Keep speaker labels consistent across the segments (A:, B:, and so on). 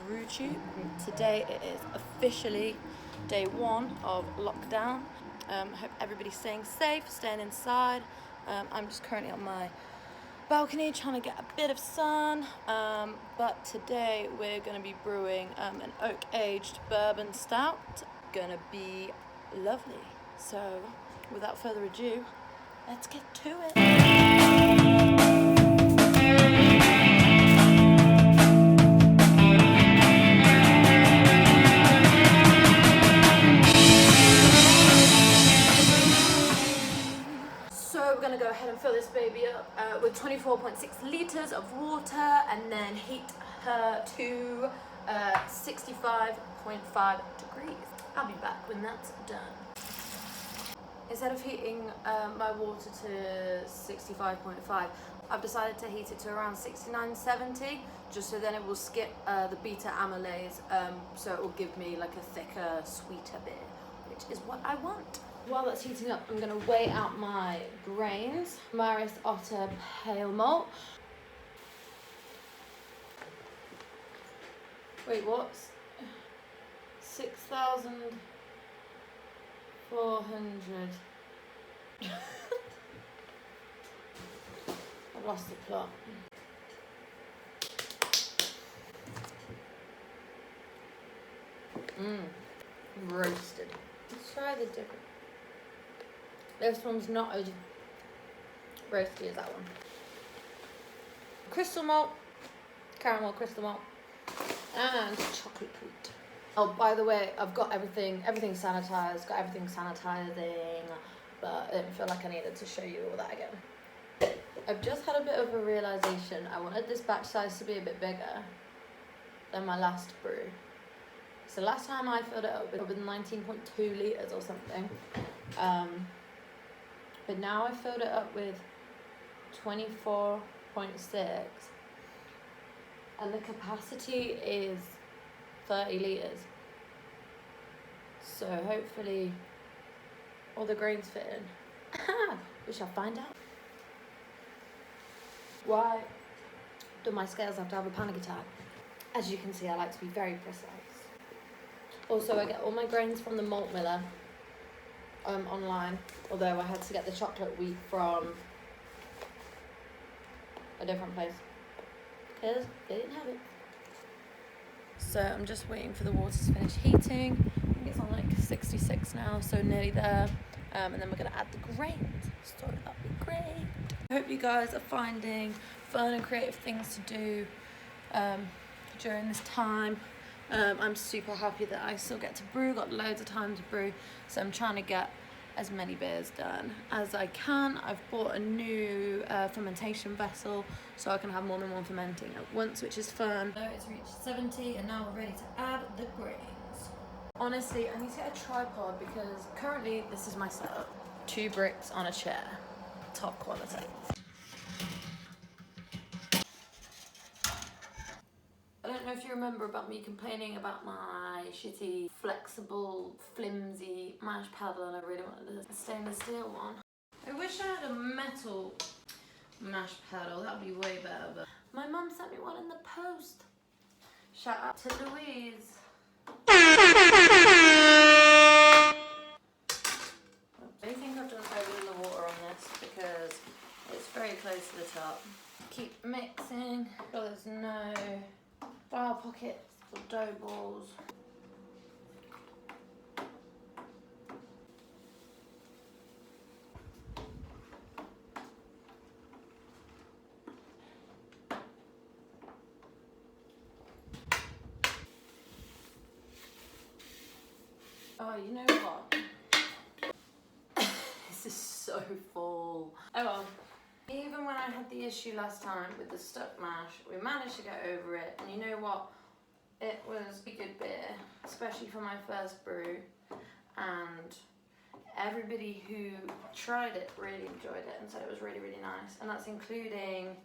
A: brew tube. Today it is officially day 1 of lockdown. Hope everybody's staying safe, staying inside. I'm just currently on my balcony trying to get a bit of sun, but today we're going to be brewing an oak aged bourbon stout. Gonna be lovely. So without further ado, let's get to it. So we're gonna go ahead and fill this baby up with 24.6 litres of water and then heat her to 65.5 degrees. I'll be back when that's done. Instead of heating my water to 65.5, I've decided to heat it to around 69-70, just so then it will skip the beta amylase, so it will give me like a thicker, sweeter beer, which is what I want. While that's heating up, I'm going to weigh out my grains. Maris Otter Pale Malt. Wait, what's 6,400? I've lost the plot. Roasted. Let's try the different. This one's not as roasty as that one. Crystal malt, caramel crystal malt, and chocolate wheat. Oh, by the way, I've got everything sanitized, got everything sanitizing, but I didn't feel like I needed to show you all that again. I've just had a bit of a realization. I wanted this batch size to be a bit bigger than my last brew. So last time I filled it up with 19.2 litres or something. But now I filled it up with 24.6 and the capacity is 30 litres. So hopefully all the grains fit in. We shall find out. Why do my scales have to have a panic attack? As you can see, I like to be very precise. Also, I get all my grains from the malt miller online, although I had to get the chocolate wheat from a different place because they didn't have it. So I'm just waiting for the water to finish heating. I think it's on like 66 now, so nearly there. And then we're gonna add the grains, so that'll be great. I hope you guys are finding fun and creative things to do during this time. I'm super happy that I still get to brew, got loads of time to brew, so I'm trying to get as many beers done as I can. I've bought a new fermentation vessel so I can have more than one fermenting at once, which is fun. So it's reached 70 and now we're ready to add the grains. Honestly, I need to get a tripod because currently this is my setup. 2 bricks on a chair, top quality. I don't know if you remember about me complaining about my shitty, flexible, flimsy mash paddle, and I really wanted a stainless steel one. I wish I had a metal mash paddle, that would be way better, but my mum sent me one in the post. Shout out to Louise. I think I've done over the water on this because it's very close to the top. Keep mixing so there's no flower pockets or dough balls. Oh, you know what? This is so full. Oh well. Even when I had the issue last time with the stuck mash, we managed to get over it. And you know what? It was a good beer, especially for my first brew. And everybody who tried it really enjoyed it and said it was really, really nice. And that's including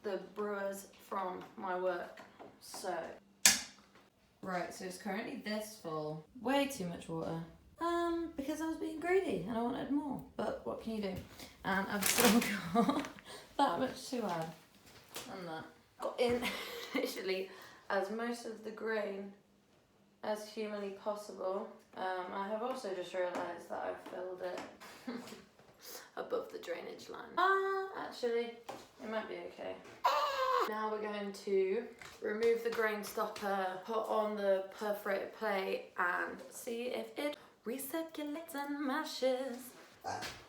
A: the brewers from my work. So, right, so it's currently this full. Way too much water. Because I was being greedy and I wanted more, but what can you do? And I've still got that much to add, and that. Got in literally as most of the grain as humanly possible. I have also just realised that I've filled it above the drainage line. Actually, it might be okay. Now we're going to remove the grain stopper, put on the perforated plate and see if it recirculates and mashes.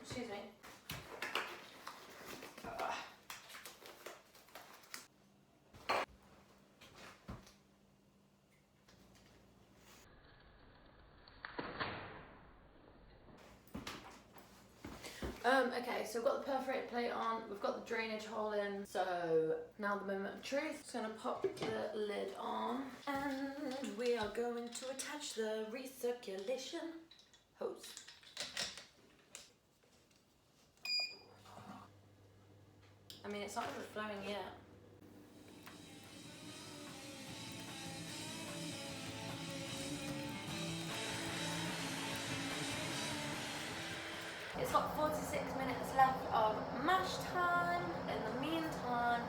A: Excuse me. Okay, so we've got the perforated plate on, we've got the drainage hole in, so now the moment of truth. Just gonna pop the lid on and we are going to attach the recirculation hose. I mean, it's not overflowing yet. It's got 46 minutes left of mash time. In the meantime,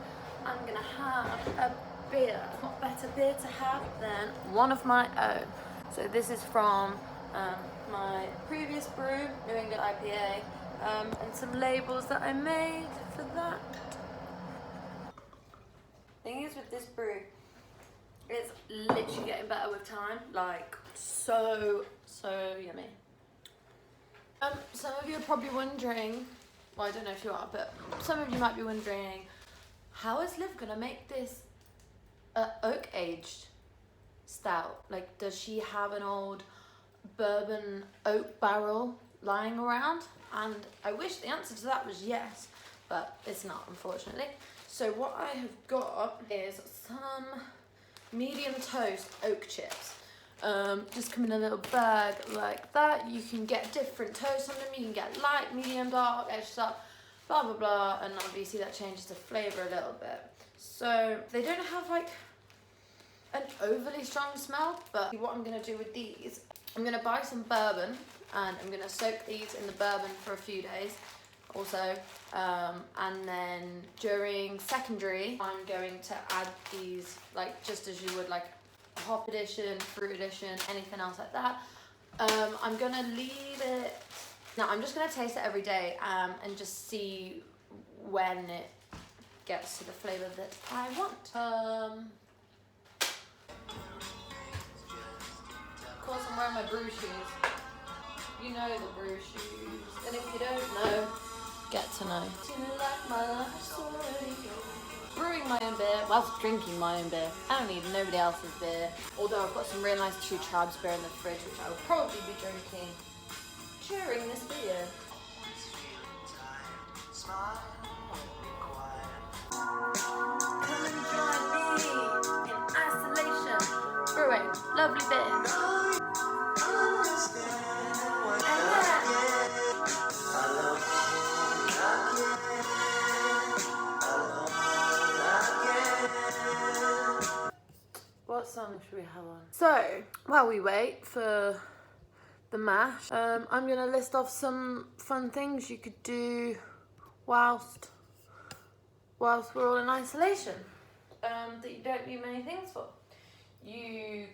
A: I'm gonna have a beer. What better beer to have than one of my own? So this is from my previous brew, New England IPA, and some labels that I made for that. Thing is with this brew, it's literally getting better with time. Like so yummy. Some of you are probably wondering, well, I don't know if you are, but some of you might be wondering, how is Liv gonna make this oak aged stout? Like, does she have an old bourbon oak barrel lying around? And I wish the answer to that was yes, but it's not, unfortunately. So what I have got is some medium toast oak chips. Just come in a little bag like that. You can get different toasts on them. You can get light, medium, dark, edged up, blah blah blah, and obviously that changes the flavour a little bit. So they don't have like an overly strong smell, but what I'm gonna do with these, I'm gonna buy some bourbon and I'm gonna soak these in the bourbon for a few days also, and then during secondary I'm going to add these like just as you would like hop edition, fruit edition, anything else like that. I'm gonna leave it. Now I'm just gonna taste it every day and just see when it gets to the flavour that I want. Of course I'm wearing my brew shoes. You know the brew shoes. And if you don't know, get to know. Brewing my own beer, whilst drinking my own beer. I don't need nobody else's beer. Although I've got some real nice Two Tribes beer in the fridge, which I will probably be drinking during this video. Come and join me in isolation, brewing lovely beer. What song should we have on? So, while we wait for the mash, I'm going to list off some fun things you could do whilst we're all in isolation that you don't need many things for. You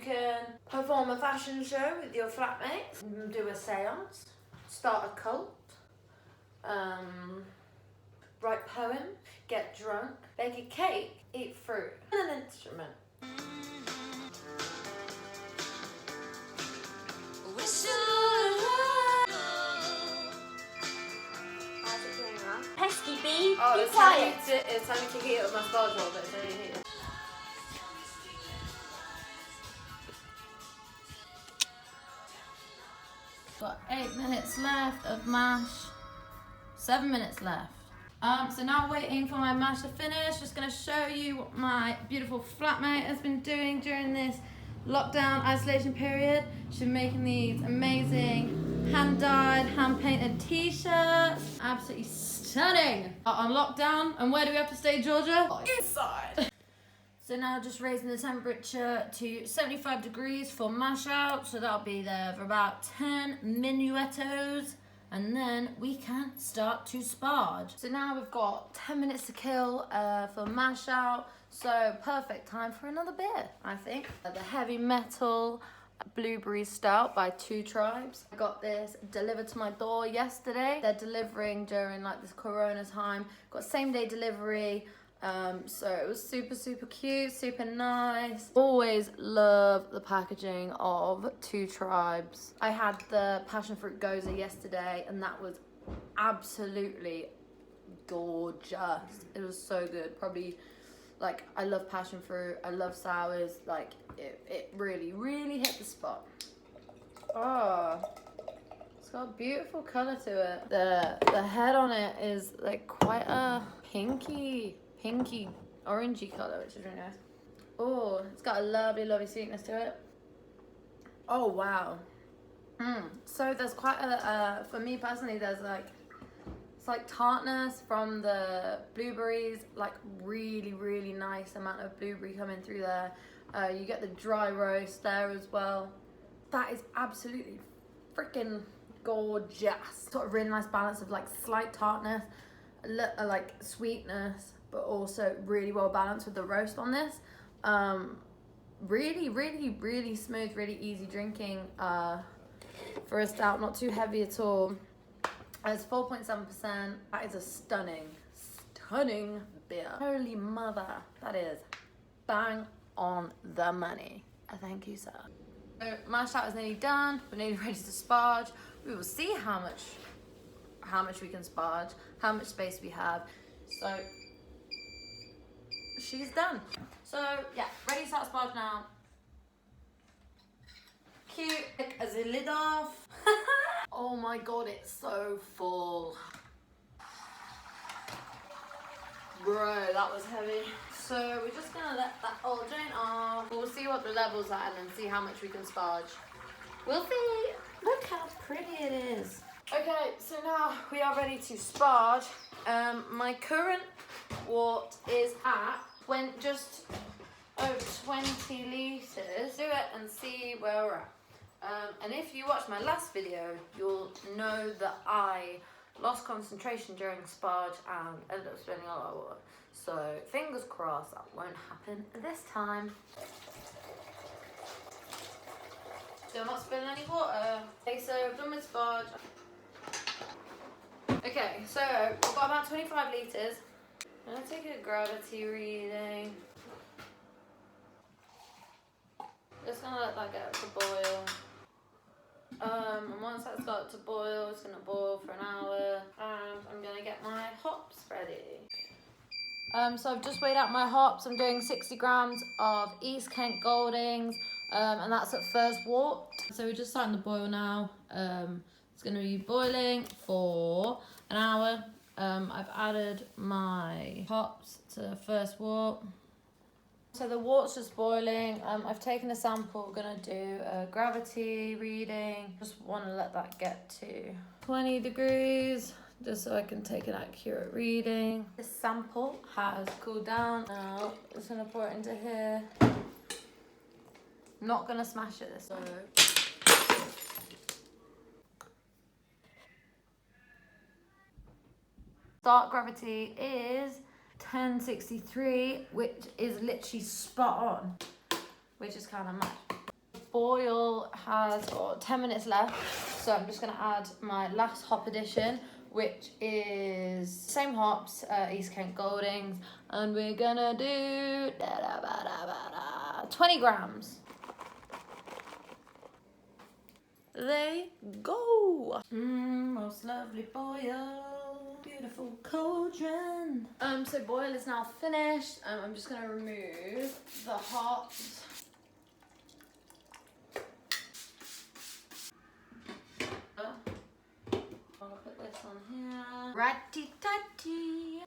A: can perform a fashion show with your flatmates, do a seance, start a cult, write poems, get drunk, bake a cake, eat fruit, and an instrument.
B: Pesky bee,
A: Oh,
B: be
A: it's
B: quiet.
A: It's time to heat up my sponge roll, but it's already heated. Got 8 minutes left of mash, 7 minutes left. So now waiting for my mash to finish. Just gonna show you what my beautiful flatmate has been doing during this lockdown isolation period. She's been making these amazing hand-dyed, hand-painted t-shirts. Absolutely stunning. On lockdown, and where do we have to stay, Georgia? Inside. So now just raising the temperature to 75 degrees for mash out. So that'll be there for about 10 minuettos. And then we can start to sparge. So now we've got 10 minutes to kill for mash out. So perfect time for another beer, I think. The Heavy Metal Blueberry Stout by Two Tribes. I got this delivered to my door yesterday. They're delivering during like this Corona time. Got same day delivery. So it was super cute, super nice. Always love the packaging of Two Tribes. I had the passion fruit goza yesterday and that was absolutely gorgeous. It was so good. Probably, like, I love passion fruit, I love sours. Like, it really hit the spot. Oh, it's got a beautiful color to it. The head on it is like quite a pinky orangey color, which is really nice. Oh, it's got a lovely sweetness to it. Oh wow. So there's quite a for me personally, there's like, it's like tartness from the blueberries, like really nice amount of blueberry coming through there. You get the dry roast there as well. That is absolutely freaking gorgeous. Got a really nice balance of like slight tartness, like sweetness, but also really well balanced with the roast on this. Really smooth, really easy drinking for a stout, not too heavy at all. It's 4.7%. That is a stunning beer. Holy mother, that is bang on the money. Thank you, sir. So mash out is nearly done. We're nearly ready to sparge. We will see how much we can sparge, how much space we have. So she's done. So yeah, ready to start sparge now. Cute as a lid off. Oh my god, it's so full. Bro, that was heavy. So we're just gonna let that all drain off. We'll see what the levels are and then see how much we can sparge. We'll see. Look how pretty it is. Okay, so now we are ready to sparge. My current wort is at just over 20 litres. Do it and see where we're at. And if you watched my last video, you'll know that I lost concentration during sparge and ended up spilling a lot of water. So fingers crossed that won't happen this time. Still not spilling any water. Okay, so I've done with sparge. Okay, so we've got about 25 litres. I'm gonna take a gravity reading. Just gonna let that get to boil. And once that's got to boil, it's gonna boil for an hour. And I'm gonna get my hops ready. So I've just weighed out my hops. I'm doing 60 grams of East Kent Goldings, and that's at first wort. So we're just starting to boil now. It's gonna be boiling for an hour. I've added my hops to first wort. So the wort's just boiling. I've taken a sample. We're gonna do a gravity reading. Just want to let that get to 20 degrees, just so I can take an accurate reading. This sample has cooled down. Now just gonna pour it into here. Not gonna smash it this time. Start gravity is 1063, which is literally spot on, which is kind of mad. Boil has got 10 minutes left, so I'm just going to add my last hop addition, which is same hops, East Kent Goldings, and we're gonna do 20 grams. They go. Most lovely boil. Beautiful cauldron. So boil is now finished. I'm just gonna remove the hops. I'll put this on here. Ratty-tatty.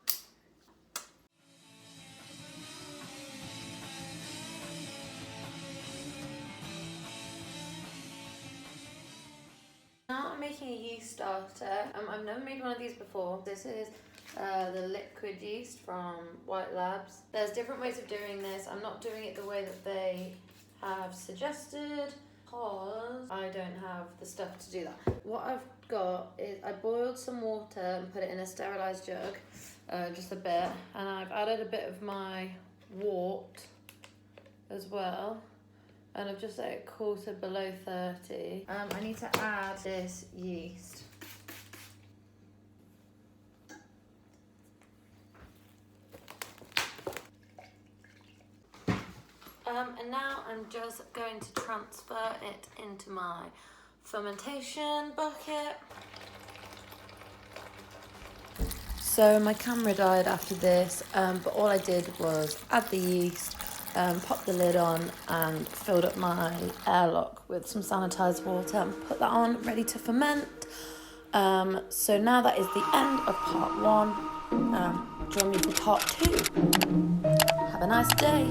A: Now I'm making a yeast starter. I've never made one of these before. This is the liquid yeast from White Labs. There's different ways of doing this. I'm not doing it the way that they have suggested because I don't have the stuff to do that. What I've got is I boiled some water and put it in a sterilised jug, just a bit, and I've added a bit of my wort as well, and I've just let it cool to below 30. I need to add this yeast. And now I'm just going to transfer it into my fermentation bucket. So my camera died after this, but all I did was add the yeast, pop the lid on and filled up my airlock with some sanitized water and put that on, ready to ferment. So now that is the end of part 1. Join me for part 2. Have a nice day.